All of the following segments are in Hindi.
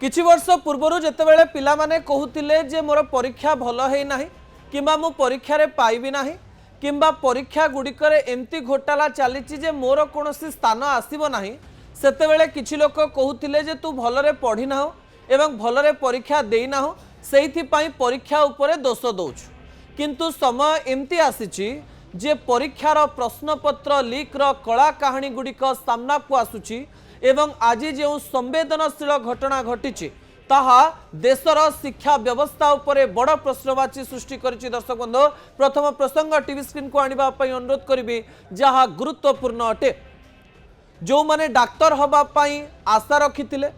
किछि वर्ष पूर्व जितेबाला पिला माने कहूतिले जे मोर परीक्षा भल है ना किंबा मु परीक्षा रे पाइबी ना किंबा परीक्षा गुड़िकर एमती घोटाला चली मोर कौन स्थान आसब ना सेतेबेले किछि लोक कहूतिले जे तू भलरे पढ़ी ना एवं भलरे परीक्षा देना से परीक्षा उपरे दोष दौचु किंतु समय एमती आसीची जे परीक्षार प्रश्नपत्र लीक रो कला कहानी गुड़िक सामना को आसुची एवं आज जो संवेदनशील घटना घटी ताहा देशर शिक्षा व्यवस्था उपरे बड़ प्रश्नवाची सृष्टि करिछि। दर्शक बंधु प्रथम प्रसंग टीवी स्क्रीन को आनिबा पई अनुरोध करिबी जहा गुरुत्वपूर्ण अटे। जो माने डाक्तर हबा पई आशा रखिथिले,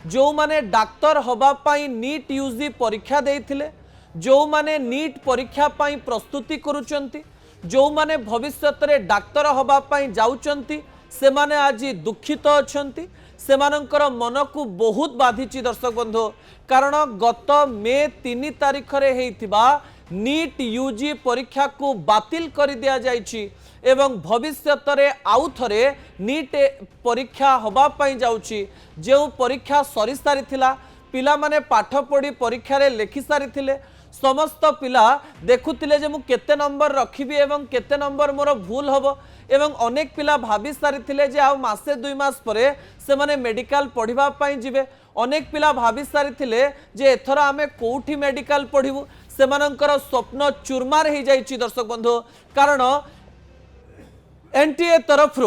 जो माने डाक्तर हबा पई नीट यूजी परीक्षा देइथिले, जो माने नीट परीक्षा पई प्रस्तुति करूचंती, जो माने भविष्यत रे डाक्तर हबा पई जाउचंती से माने आज दुखित अछंती, सेमानंकर मन को बहुत बाधिची। दर्शक बंधु कारण गत मे 3 तारिख रे हेइथिबा नीट यूजी परीक्षा को बातिल कर दिया जाइछि एवं भविष्यत रे आउ थरे नीट परीक्षा हबा पई जाउछि। जो परीक्षा सरी सारी थिला, पिला माने पाठ पढ़ी परीक्षा रे लेखि सारी थिले, समस्त पिला देखुतिले जे मु केते नंबर रखिबी एवं केते नंबर मोर भूल हबो एवं अनेक पिला भाभी सारी थिले जे आ मासे 2 मास परे से माने मेडिकल पढ़िबा पई जिवे। अनेक पिला भाभी सारी थिले जे एथर आमे कोठी मेडिकल पढ़िबु, सेमानंकर स्वप्न चुरमार हो जाइछि। दर्शक बंधु कारण एनटीए तरफ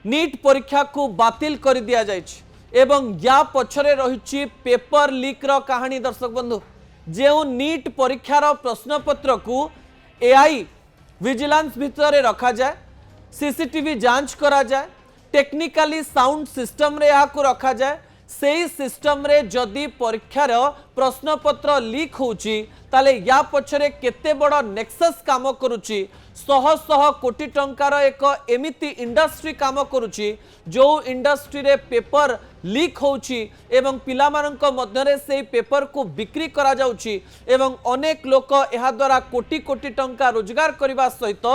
नीट परीक्षा को बातिल कर दिया जाइछि एवं या पछरे रहिछि पेपर लीक रो कहानी। दर्शक बंधु जो नीट परीक्षार प्रश्नपत्र को एआई विजिलेंस भितर रखा जाए, सीसीटीवी जांच करा जाए, टेक्निकली साउंड सिस्टम रे या को रखा जाए, सेही सिस्टम रे जदि परीक्षार प्रश्नपत्र लीक होउची ताले या पछरे केते बड़ नेक्सस काम करूची, शह शह कोटी टंकार एक एमिति इंडस्ट्री काम करूची जो इंडस्ट्री रे पेपर लीक होउची एवं पिला मानक मध्यरे से पेपर को बिक्री करा जाउची एवं अनेक लोक एहा द्वारा कोटी कोटी टंका रोजगार करबा सहित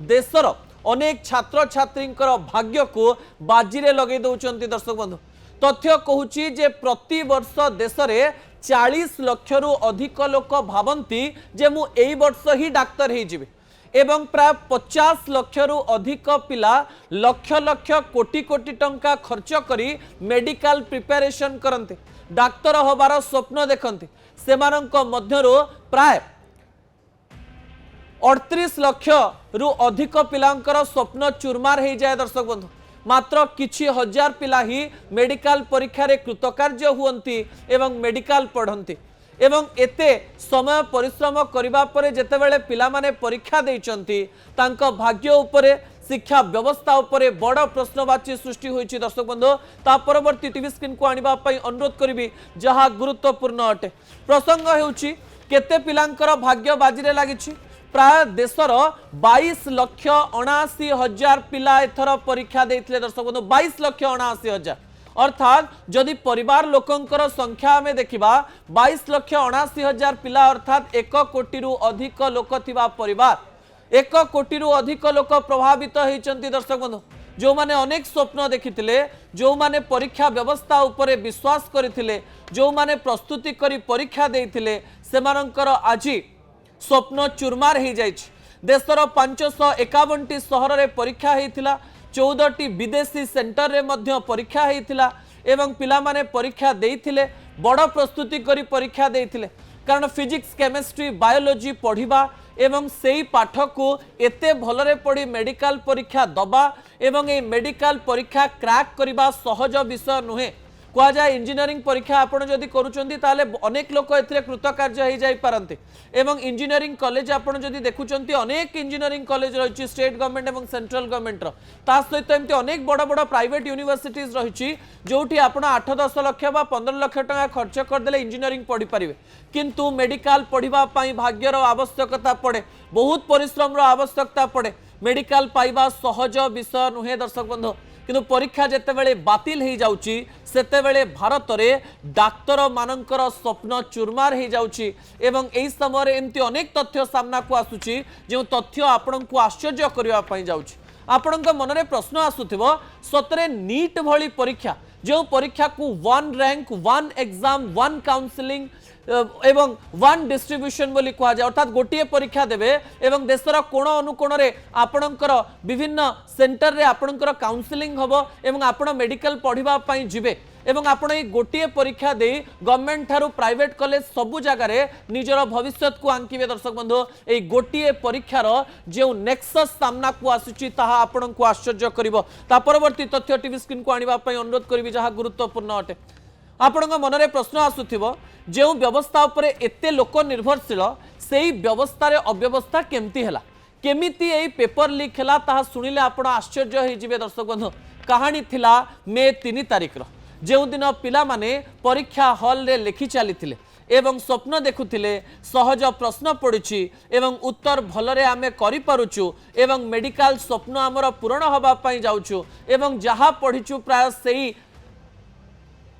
देशर अनेक छात्र छात्रींकर भाग्य को बाजी रे लगे दउचंती। दर्शक बंधु तथ्य कहूची जे प्रति वर्ष देश में 40 लाख रु अधिक लोक भावंती जे मु एई वर्ष ही डाक्तर ही जिबे एवं प्राय 50 लाख रु अधिक पिला लक्ष लक्ष कोटी कोटी टंका खर्च करी मेडिकल प्रिपरेशन करते, डाक्तर होबार स्वप्न देखते, सेमानंक मध्यरु प्राय 38 लाख रु अधिक पिलांकर स्वप्न चुरमार हो जाए। दर्शक बंधु मात्र किछि हजार पिला ही मेडिकल परीक्षा रे कृतकार्य हुअंती एवं मेडिकल पढ़ंती एवं एते समय परिश्रम करिबा परे जेतेबेले पिला माने परीक्षा देइचंती तांको भाग्य उपरे शिक्षा व्यवस्था उपरे बड़ प्रश्नवाची सृष्टि होइछि। दर्शक बंधु ता परवर्ती टीवी स्क्रीन को आनिबा पई अनुरोध करिबी जहा गुरुत्वपूर्ण अटे। प्रसंग हेउछि केते पिलांकर भाग्य बाजी रे लागिछि। प्राय देशर 22,79,000 पिला एथर परीक्षा देइथिले। दर्शक बंधु 22,79,000 अर्थात जदि परिवार लोकंकर संख्या आमे देखिबा 22,79,000 पिला अर्थात 1 कोटी रु अधिक लोक थिबा परिवार, 1 कोटी रु अधिक लोक प्रभावित होइचंती। दर्शक बंधु जो माने अनेक स्वप्न देखिथिले, जो माने परीक्षा व्यवस्था उपरे विश्वास करिथिले, जो माने प्रस्तुति करी परीक्षा देइथिले सेमानंकर आजी स्वप्न चुरमार हो जाइछि। देशर 551 सहर रे परीक्षा होइथिला, 14टी विदेशी सेंटर रे मध्य परीक्षा होइथिला एवं पिला माने परीक्षा देइथिले, बड़ प्रस्तुति करी परीक्षा देइथिले कारण फिजिक्स केमिस्ट्री बायोलॉजी पढ़िबा एवं सेही पाठ को एते भलरे पढ़ी मेडिकल परीक्षा दबा एवं ए मेडिकल परीक्षा क्रैक करबा सहज विषय नुहे। कह जाए इंजीनियरिंग परीक्षा आपड़ जदि करुँच ताले अनेक लोक ए कृतकार्य हो जाई पारंते एवं इंजीनियरिंग कॉलेज आपड़ जदि देखुंत अनेक इंजीनियरिंग कॉलेज रही स्टेट गवर्नमेंट और सेंट्रल गवर्नमेंट सहित एमती अनेक बड़ बड़ प्राइवेट यूनिवर्सिटीज रही जोटी आपड़ 8-10 लाख 15 लाख टका खर्च करदे इंजीनियरिंग पढ़ी पारे किंतु मेडिकल पढ़ाई भाग्यर आवश्यकता पड़े, बहुत परिश्रम आवश्यकता पड़े, मेडिकल पाइबा सहज विषय नुहे। दर्शक बंधु किंतु परीक्षा जेतेबेले बातिल हो जाउची सेतेबेले भारत में डाक्तर मानकर स्वप्न चुरमार हो जाउची एवं एही समय एमती अनेक तथ्य सामना को आसुची जो तथ्य आपण को आश्चर्य करबा पई जाउची। आपणक मनरे प्रश्न आसुथिबो सतरे नीट भली परीक्षा जो परीक्षा को one rank one exam one counselling एवं वन डिस्ट्रीब्यूशन बोली कह जाए अर्थात गोटे परीक्षा देवे एवं देशर कोण अनुकोण रे आपणकर विभिन्न सेंटर रे आपणकर काउंसलिंग हबो एवं आपण मेडिकल पढ़िबा पई जिवे एवं आपण ए गोटे परीक्षा दे गवर्नमेंट थारु प्राइवेट कॉलेज सबु जगह रे निजर भविष्य को आंकिबे दर्शक बंधु ए गोटे परीक्षार जो नेक्सस सामना को आसुची ताहा आपण को आश्चर्य करिवो ता परवर्ती तथ्य टीवी स्क्रीन को आनिबा पई अनुरोध करिवि जहा गुरुत्वपूर्ण अटे आपण मनरे प्रश्न आसुथिबो जो व्यवस्था उपरे एते लोक निर्भरशील सेही व्यवस्था रे अव्यवस्था केमती हला केमिति ए पेपर लीक हला ताहा सुनिले आपण आश्चर्य हे जिवे दर्शक बंधु कहानी थिला मे 3 तारिख रो जो दिन पिला माने परीक्षा हॉल रे लेखि चली एवं स्वप्न देखुथिले सहज प्रश्न पड़ुछि एवं उत्तर भलरे आमे करि पारुछु एवं मेडिकल स्वप्न हमर पूर्ण हबा पई जाउछु एवं जहा पढिछु प्राय सेही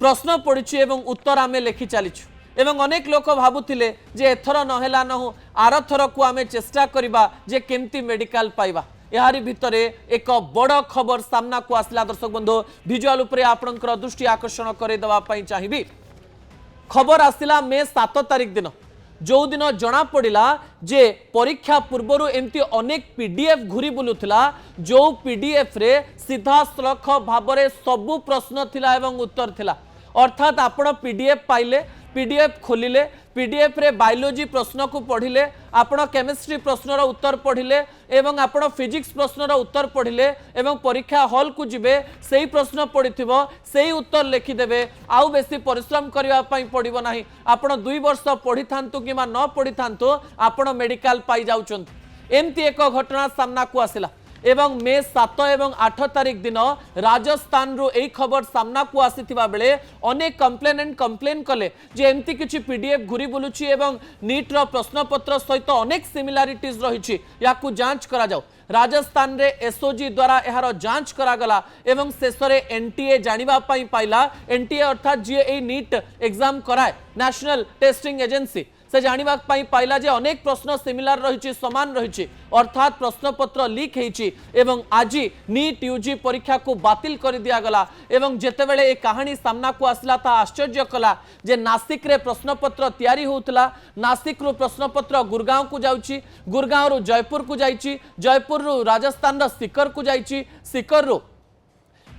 प्रश्न पड़ुछि एवं उत्तर आमे लेखि चलीछु एवं अनेक लोक भाबुथिले जे एथर नहेला नहु आर थर को आमे चेष्टा करिबा जे केमती मेडिकल पाइबा यारी भितरे एक बड़ खबर सामना को आसला दर्शक बंधु विजुअल उपरे आपणकर दृष्टि आकर्षण करे दवा पई चाहिबी खबर आसला मे 7 तारिख दिन जो दिन जना पड़ा जे परीक्षा पूर्वर एमती अनेक पीडीएफ घूरी बुलूला जो पीडीएफ रे सीधा सलख भाव में सबु प्रश्न थिला एवं उत्तर थिला अर्थात आपण पीडीएफ पाइले पीडीएफ खोलिले पीडीएफ रे बायोलॉजी प्रश्न को पढ़िले आपण केमिस्ट्री प्रश्नर उत्तर पढ़िले एवं आपण फिजिक्स प्रश्नर उत्तर पढ़िले एवं परीक्षा हॉल को जिबे सेही प्रश्न पड़िथिबो सेही उत्तर लिखिदेबे आउ बेसी परिश्रम करिवा पई पड़िबो नाही आपण 2 वर्ष पढ़ी थांतु किमा न पढ़ी थांतु आपण मेडिकल पाई जाउचंत एमती एक घटना सामना को आसिला एवं मे 7 एवं 8 तारिख दिन राजस्थान रो एक खबर सामना को आसीथिबा बेले अनेक कंप्लेनेंट कंप्लेन कले जे एमती किछि पीडीएफ घुरी बुलुछि एवं नीट रो प्रश्नपत्र सहित अनेक सिमिलारिटीज रहिछि याकू जांच करा जाऊ राजस्थान रे एसओजी द्वारा एहार जांच करा गला एवं शेषरे एनटीए जानिबा पई पाइला एनटीए अर्थात जे ए नीट एग्जाम कराए नेशनल टेस्टिंग एजेंसी से जानिबा पई पाइला जे अनेक प्रश्न सिमिलर रहिछि समान रहिछि अर्थात प्रश्नपत्र लीक हेछि एवं आज नीट यूजी परीक्षा को बातिल कर दिया गला एवं जेतेबेले ए कहानी सामना को आसला ता आश्चर्य कला जे नासिक रे प्रश्नपत्र तैयारी होउतला नासिक रो प्रश्नपत्र गुरगांव को जाउछि गुरगांव रो जयपुर को जाइछि जयपुर रो राजस्थान रो सिकर को जाइछि सिकर रो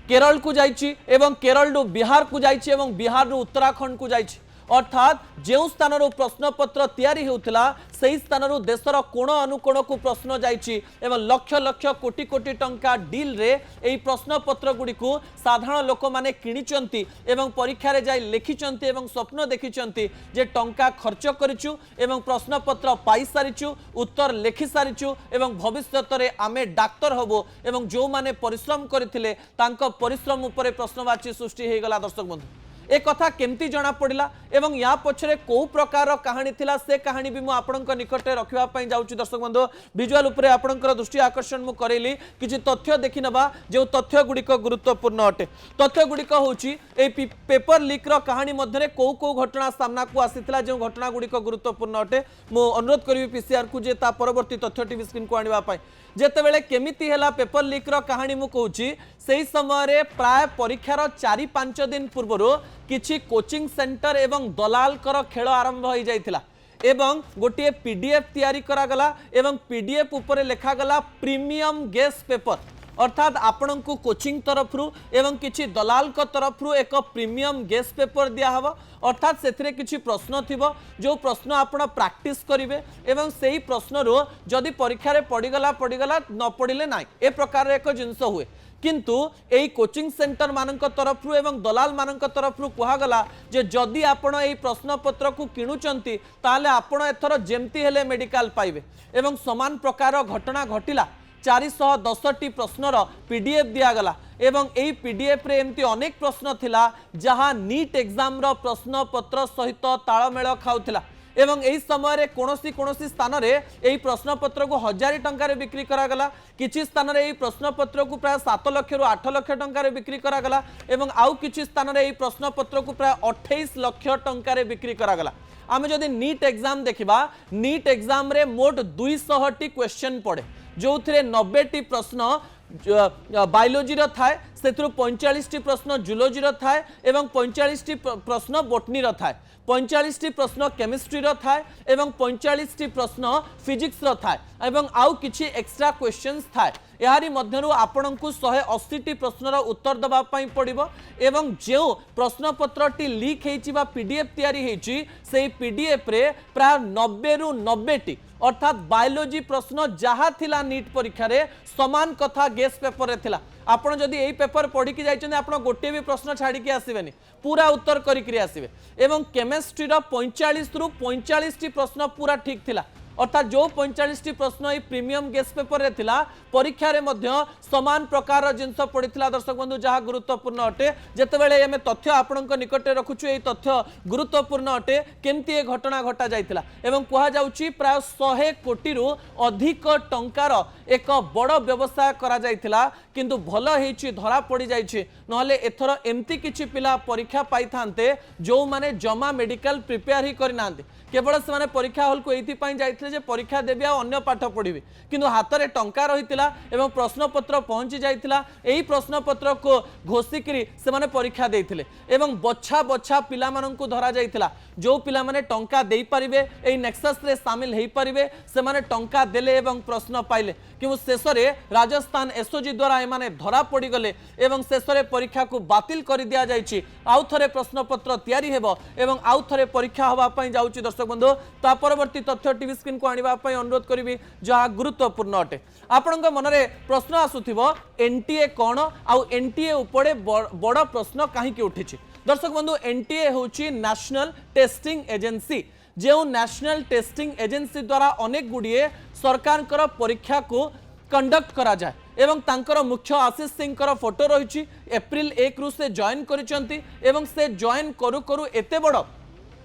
केरल को जाइछि एवं केरल रो बिहार को जाइछि एवं बिहार रो उत्तराखंड को जाइछि अर्थात जो स्थान प्रश्नपत्र तैयारी होउतला सही स्थान देशर कोण अनुकोण को प्रश्न जाइछि एवं लक्ष लक्ष कोटी कोटी टंका डील रे एई प्रश्नपत्र गुडी को साधारण लोक माने किनिचंती एवं परीक्षा रे जाई लिखिचंती एवं स्वप्न देखिचंती जे टंका खर्च करिछु एवं प्रश्नपत्र पाई सारिछु उत्तर लिखि सारिछु एवं भविष्यत रे आमे डाक्टर हबो एवं जो माने परिश्रम करथिले तांको परिश्रम उपरे प्रश्नवाची सृष्टि हे गला दर्शक बंधु ए कथा केमती जना पड़िला एवं या पछरे को प्रकार कहानी थिला से कहानी भी मु आपनक निकटे रखिबा पई जाउची दर्शक बंधु विजुअल उपरे आपनकर दृष्टि आकर्षण मु करेली किछि तथ्य देखि नबा जो तथ्य गुडी को गुरुत्वपूर्ण अटे तथ्य गुडी को होची ए पेपर लीक रो कहानी मध्ये को घटना सामना को आसीथिला जो घटना गुडी को गुरुत्वपूर्ण अटे मु अनुरोध करिवि पीसीआर को जे ता परवर्ती तथ्य टीवी स्क्रीन को आनिबा पई जेतेबेले केमिति हेला पेपर लीक रो कहानी मु कहूची सेही समय रे प्राय परीक्षार 4-5 दिन पूर्वरो किछि कोचिंग सेंटर एवं दलाल कर खेल आरंभ हो जाइथिला एवं गोटे पीडीएफ तैयारी करा गला एवं पीडीएफ ऊपर लिखा गला प्रीमियम गेस पेपर अर्थात आपण को कोचिंग तरफ एवं किछि दलाल को तरफ एक प्रीमियम गेस पेपर दिया हवा अर्थात से किछि प्रश्न थिबो जो प्रश्न आपण प्रैक्टिस करिवे एवं सेही प्रश्न रो जदि परीक्षा रे पड़ीगला न पड़िले नाइ ए प्रकार एक जिंस हुए किंतु एई कोचिंग सेंटर मानक तरफ एवं दलाल मानक तरफ कहगला जे जदि आपण एई प्रश्न पत्र को किणुचंती ताले आपण एथर जेमती हेले मेडिकल पाइबे एवं समान प्रकार घटना घटिला 410टी प्रश्नर पीडीएफ दियागला एवं एई पीडीएफ रे एमती अनेक प्रश्न थिला जहां नीट एग्जाम रो प्रश्न पत्र सहित तालमेल खाउथिला एवं एई समय रे कोनोसी स्थान रे एई प्रश्न पत्र को 1000 टंका रे बिक्री करा गला किछि स्थान रे एई प्रश्न पत्र को प्राय 7 लाख रु 8 लाख टंका रे बिक्री करा गला एवं आउ किछि स्थान रे एई प्रश्न पत्र को प्राय 28 लाख टंका रे बिक्री करा गला आमे जदि नीट एग्जाम देखिबा नीट एग्जाम रे मोट 200 टी क्वेश्चन पड़े जो थे 90टी प्रश्न बायोलोजी थाए से 45 प्रश्न जूलोजी थाए एवं 45 प्रश्न बोटनी थाए 45 प्रश्न केमिस्ट्री थाए एवं 45 प्रश्न फिजिक्स थाए एवं आउ किछि एक्स्ट्रा क्वेश्चंस थाए यारी मध्यरु आपनकु 180 प्रश्नर उत्तर दबा पई पड़िबो एवं जो प्रश्नपत्रटी लीक हेछि बा पीडीएफ तयारी हेछि सेही पीडीएफ रे प्राय 90 रु 90 टी अर्थात बायोलोजी प्रश्न जहाँ थिला नीट परीक्षा रे समान कथा गेस पेपर रे थिला आपण जदि एई पेपर पढ़ी कि जाइछन आपण गोटे भी प्रश्न छाड़ी के आसीबेनी पूरा उत्तर करिकरी आसीबे एवं केमिस्ट्री रो 45 रु 45 टी प्रश्न पूरा ठीक थिला अर्थात जो 45 प्रश्न ये प्रीमियम गेस पेपर रे थिला परीक्षा रे मध्य समान प्रकार जिनस पड़ीथिला दर्शक बंधु जहाँ गुरुत्वपूर्ण अटे जेतेबेले एमे तथ्य आपणक निकटे रखुछु एई तथ्य गुरुत्वपूर्ण अटे केमती ए घटना घटा जाइथिला एवं कुहा जाउची प्राय 100 कोटी रु अधिक टंकार एक बड़ व्यवसाय करा जाइथिला किंतु भल हेछि धरा पड़ी जाइछि नहले एथर एमती किछि पिला परीक्षा पाई थांते जो माने जमा मेडिकल प्रिपेयर ही करि नांते केवल से परीक्षा हॉल को एथि पई जाइथिले जे परीक्षा देबे आ अन्य पाठ पढ़िबे किंतु हाथ रे टंका रहितिला एवं प्रश्नपत्र पहुंची जाइथिला एही प्रश्नपत्र को घोषिकरी से माने परीक्षा देइथिले एवं बच्छा बच्छा पिला माननकु धरा जाइथिला जो पिला माने टंका देई परिबे एही नेक्सस रे शामिल हेई परिबे से माने टंका देले एवं प्रश्न पाइले किंतु शेष रे राजस्थान एसओजी द्वारा ए माने धरा पड़ी गले एवं शेष रे परीक्षा को बातिल कर दिया जाइछि आउ थरे प्रश्नपत्र तयारी हेबो एवं आउ थरे परीक्षा होबा पई जाउछि दर्शक बंधु ता परवर्ती तथ्य टीवी स्क्रीन को आनिबा पई अनुरोध करिवि जहा गुरुत्वपूर्ण अटे आपनक मनरे प्रश्न आसुथिबो एनटीए कोन आउ एनटीए उपरे बड़ प्रश्न काहे कि उठिछि दर्शक बंधु एनटीए होछि नेशनल टेस्टिंग एजेंसी जो नेशनल टेस्टिंग एजेंसी द्वारा अनेक गुड़िए सरकार परीक्षा को कंडक्ट करा जाए एवं तांकर मुख्य आशीष सिंह फोटो रही एप्रिल 1 रु से जॉइन करिसंती एवं से जॉइन करू करू एते बड़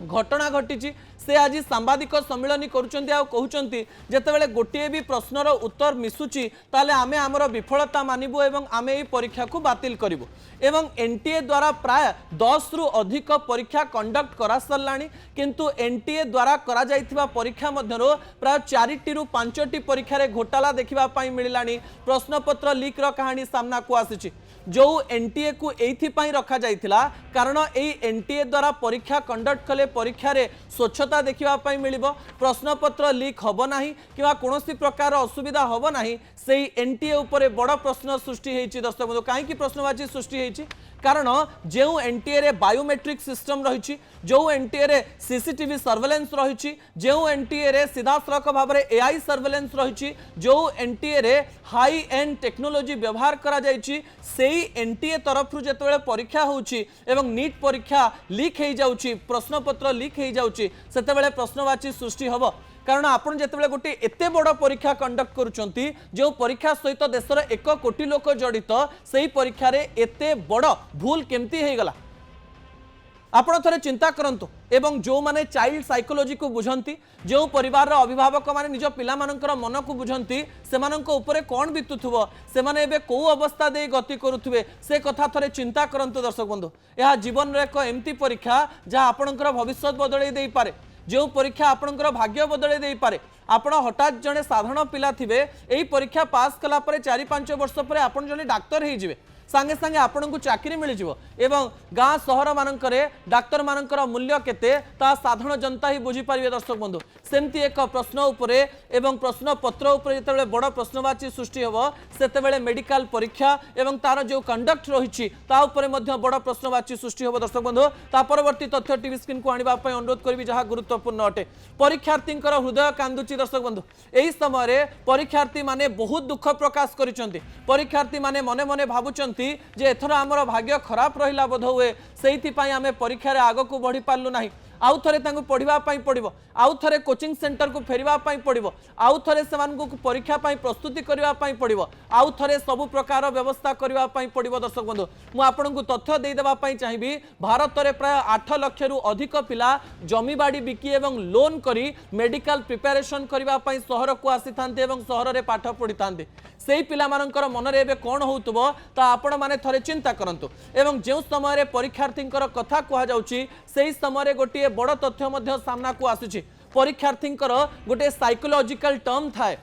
घटना घटी से आज सांबादिक सम्मिलन कहते जितेबाला गोटे भी प्रश्नर उत्तर मिसुची ताले आमे आमर विफलता मानिबु एवं आमे এই परीक्षा को बातिल करिबु एवं एनटीए द्वारा प्राय 10 रु अधिक परीक्षा कंडक्ट करा सरलाणी किंतु एनटीए द्वारा करा जाइथिबा परीक्षा मध्यरो प्राय 4 रु 5 परीक्षा रे घोटाला देखिबा पई मिलिलाणी प्रश्नपत्र लीक रो कहानी सामना को आसीची जो एनटीए को एथि पई रखा जाइथिला कारण एई एनटीए द्वारा परीक्षा कंडक्ट कले परीक्षा रे स्वच्छता देखिबा पई मिलिबो प्रश्नपत्र लीक होबो नाही किबा कोनोसी प्रकार असुविधा होबो नाही सेई एनटीए उपरे बड़ प्रश्न सृष्टि हेछि दर्शक बंधु काहे कि प्रश्नवाची सृष्टि हेछि कारण जो एनटीए रे बायोमेट्रिक सिस्टम रही जो एनटीए रे सीसीटीवी सर्वेलेंस रही जो एनटीए रे सीधासलख भाव में एआई सर्वेलेंस रही जो एनटीए रे हाई एंड टेक्नोलोजी व्यवहार करा जाइछि सेही एनटीए तरफ जेतेबेले परीक्षा होउछि एवं नीट परीक्षा लीक हो जाउछि प्रश्नपत्र लीक हो जाउछि सेतेबेले प्रश्नवाची सृष्टि होबो कारण आपण जेतेबेले गोटे एते बड़ परीक्षा कंडक्ट करूचंती जो परीक्षा सहित देशर 1 कोटी लोक जड़ित सेही परीक्षा रे एते बड़ भूल केमती हो गला आपण थरे चिंता करंतु एवं जो माने चाइल्ड साइकोलॉजी को बुझंती जो परिवार अभिभावक माने निज पिला मानकर मन को बुझंती सेमानंको उपरे कोन बितुथुबो सेमाने एबे को अवस्था दे गति करूथुबे से कथा थरे चिंता करंतु दर्शक बंधु यह जीवन रे एक एमती परीक्षा जहा आपणकर भविष्य बदलै देई पारे जो परीक्षा आपणकर भाग्य बदलै देई पारे आपण हठात जने साधारण पिला थिबे एई परीक्षा पास कला परे 4-5 वर्ष परे आपण जने डाक्टर हेई जिवे सांगे सांगे आपण को चाकरी मिल जिवो एवं गाँ सहर मानकरे डाक्तर मानकर मूल्य केते ता साधारण जनता ही बुझी पारिबे दर्शक बंधु सेमती एक प्रश्न उपरे एवं प्रश्न पत्र उपरे जेतेबेले बड़ प्रश्नवाची सृष्टि होबो सेतेबेले मेडिकल परीक्षा एवं तार जो कंडक्ट रहिछि ता उपरे मध्य बड़ प्रश्नवाची सृष्टि होबो दर्शक बंधु ता परवर्ती तथ्य टीवी स्क्रीन को आनिबा पय अनुरोध करबी जहा गुरुत्वपूर्ण अटे परीक्षार्थींकर हृदय कांदुची दर्शक बंधु एही समय परीक्षार्थी माने बहुत दुख प्रकाश करिसंती परीक्षार्थी माने मने मने भाबुचंती जे एथर आमर भाग्य खराब रहिला बोध हुए सेइथि पई आमे परीक्षा रे आगो को बढ़ी पारलु नाही आउ थरे तांको पढ़िबा पई पड़िबो आउ थरे कोचिंग सेंटर को फेरिबा पई पड़िबो आउ थरे सेमानकु परीक्षा पई प्रस्तुति करिबा पई पड़िबो आउ थरे सब प्रकार व्यवस्था करिबा पई पड़िबो दर्शक बंधु मु आपनकु तथ्य देई देबा पई चाहिबी भारत रे प्राय 8 लाख रु अधिक पिला जमी बाड़ी बिकी एवं लोन करी मेडिकल प्रिपरेशन करिबा पई शहर को आसी थांते एवं शहर रे पाठ पढ़ी थांते सेही पिला मानकर मन रे एबे कोन होउतबो ता आपण माने थरे चिंता करंतु एवं जे समय रे परीक्षार्थींकर कथा कहा जाउची सेही समय रे गोटे बड़ तथ्य मध्य सामना को आसुची परीक्षार्थींकर गोटे साइकोलॉजिकल टर्म थाए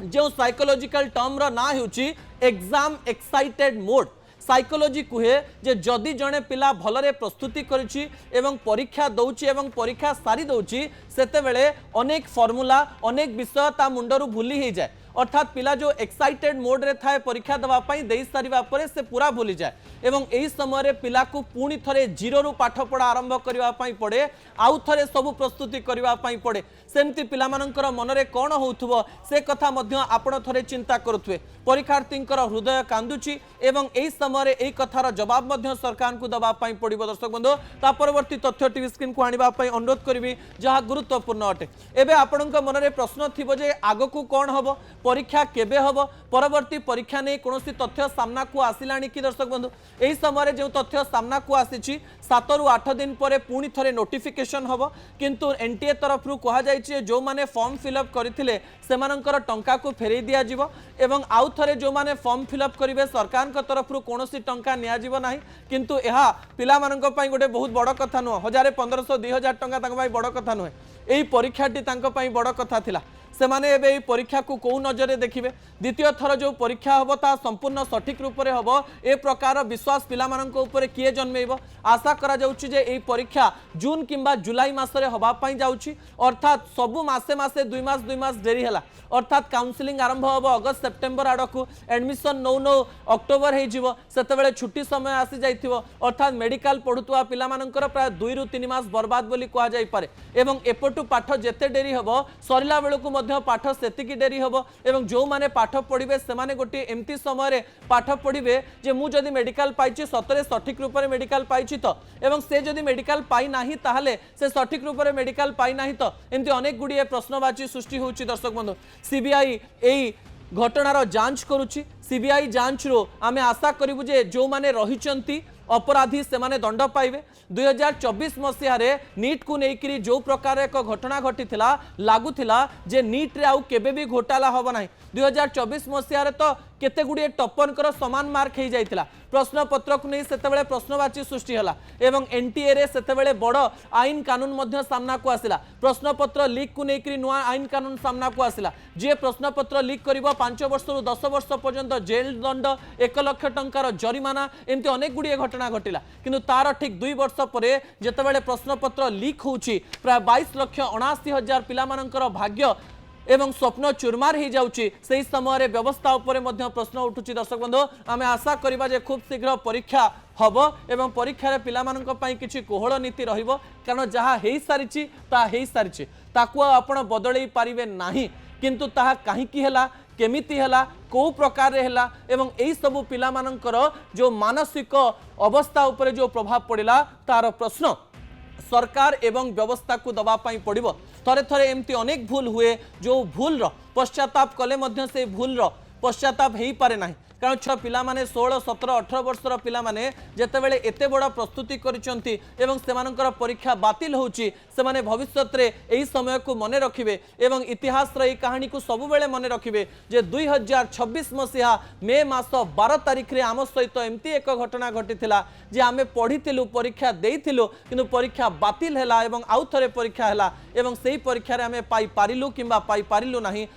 जो साइकोलॉजिकल टर्म रो ना होची एग्जाम एक्साइटेड मोड। साइकोलॉजी कहे जे जदि जड़े पिला भलरे प्रस्तुति करिछि एवं परीक्षा दउछि एवं परीक्षा सारी दउछि सेते बेले अनेक फॉर्मूला अनेक विषय ता मुंडरू भूली ही जाए। अर्थात पिला जो एक्साइटेड मोड रे थाए परीक्षा दवा पई देई सारिबा परे से पूरा भूली जाए एवं एही समय रे पिला को पुणी थरे जीरो रु पाठ पढ़ा आरंभ करबा पई पड़े आउ थरे सब प्रस्तुति करबा पई पड़े। सेमती पिला मानकर मनरे कोन होउथबो से कथा मध्य आपण थरे चिंता करुथुवे। परीक्षार्थींकर हृदय कांदुची एवं एही समय रे एही कथार जवाब मध्य सरकार को दबा पई पड़िबो। दर्शक बंधु ता परवर्ती तथ्य टीवी स्क्रीन को आनिबा पई अनुरोध करबी जहा गुरुत्वपूर्ण अटे। एबे आपणक मनरे प्रश्न थिबो जे आगकू कोन हबो परीक्षा केबे हबो परवर्ती परीक्षा नै कोनोसी तथ्य सामना को आसिलानी कि। दर्शक बंधु एही समय जो तथ्य सामना को आसीची 7 रु 8 दिन पर पुणी थरे नोटिफिकेशन हबो किंतु एनटीए तरफ रु कहा जायछि जो माने फॉर्म फिलअप करथिले सेमानंकर टंका को फेरई दिया जिवो एवं आउ थरे जो माने फॉर्म फिलअप करिवे सरकार का तरफ रु कोनोसी टंका निया जिवो नाही। किंतु एहा पिला मानंक पई गोटे बहुत बड़ कथा नुह 1500 2000 टंका तांक पई बड़ कथा नुहे। एही परीक्षाटी तांक पई बड़ कथा थिला। सेमाने एबे परीक्षा को कौ नजरे देखिए द्वितीय थर जो परीक्षा हम ता संपूर्ण सठिक रूप से हम ए प्रकार विश्वास पिला मानक ऊपर किए जन्मेब। आशा करा जाउछि जे एही परीक्षा जून किंबा जुलाई मासरे हबा पई जाउछि अर्थात सबु मासे मासे 2 मास डेरी हला अर्थात काउंसलिंग आरंभ हम अगस्त सेप्टेम्बर आड़क एडमिशन नौ नौ अक्टोबर हो सेतेबेले छुट्टी समय आसी जाइथिबो अर्थात मेडिकल पढ़ुवा पिला मानकर प्राय 2 रु 3 मास बर्बाद बोली कहा जाय पारे एवं एपटू पाठ जेते डेरी हम सरिला बेलकू मध्य पाठ सेतिकी डेरी हम एवं जो माने पाठ पढ़िबे सेमाने गोटे एमती समय रे पाठ पढ़िबे जे मु जदि मेडिकल पाइछि सतरे सठिक रूप से मेडिकल पाइछि तो एवं से जदि मेडिकल पाई नाही ताहले से सठिक रूप से मेडिकल पाई नाही तो एमती अनेक गुड़िए प्रश्नवाची सृष्टि होउछि। दर्शक बंधु सीबीआई एई घटनार जांच करुछि। सीबीआई जांच रो आमे आशा करिबु जे जो माने रहिचंती अपराधी से माने दंड पाइबे। 2024 मसीह रे नीट को लेकर जो प्रकार एक घटना घटी लगुला जे नीट रे आउ केबे भी घोटाला हब ना। 2024 मसीह रे तो केते गुड़िए टप्परकर समान मार्क हो जाइतिला प्रश्न पत्र को नहीं सेतेबेले प्रश्नवाची सृष्टि हला एवं एनटीए रे सेतेबेले बड़ आईन कानून मध्य सामना को आसिला प्रश्न पत्र लीक को लेकर नुआ आईन कानून सामना को आसिला जे प्रश्न पत्र लीक करिवो 5 वर्ष रु 10 वर्ष पर्यंत जेल दंड 1 लाख टंकार जरिमाना एमती अनेक गुड़िए घटना घटिला किंतु तार ठीक 2 वर्ष परे जेतेबेले प्रश्न पत्र लीक होउची प्राय 22,79,000 पिला मानकर भाग्य एवं स्वप्न चुरमार हो जाउची सही समय व्यवस्था उपरे मध्य प्रश्न उठुची। दर्शक बंधु आमे आशा करिबा जे खूब शीघ्र परीक्षा हब एवं परीक्षा रे पिला मानक पई किछि कोहळ नीति रहिबो कारण जहा हेई सारिची ता हेई सारिची ताकू आपण बदलै पारिबे नाही किंतु ताहा काहीकि हेला केमिति हेला को प्रकार रे हेला एवं एई सब पिला मानकर जो मानसिक अवस्था उपरे जो प्रभाव पड़िला तार प्रश्न सरकार एवं व्यवस्था को दबा पाई पड़िबो। थरे थरे एमती अनेक भूल हुए जो भूल रो पश्चाताप कले मध्य से भूल रो पश्चाताप हेई पारे नाही कारण छ पिला माने 16 17 18 वर्षर पिला माने जेतेबेले एते बड़ प्रस्तुति करिसंती एवं सेमानकर परीक्षा बातिल होउची सेमाने भविष्यत रे एही समय को मने रखिबे एवं इतिहास रे कहानी को सब बेले मने रखिबे जे 2026 मसीहा मे मास 12 तारिख रे आम सहित एमती एक घटना घटिथिला जे आमे पढ़िथिलु परीक्षा देइथिलु किंतु परीक्षा बातिल हैला एवं आउ थरे परीक्षा हैला एवं सेही परीक्षा रे आमे पाई पारिलु किंबा पाई पारिलु नाही।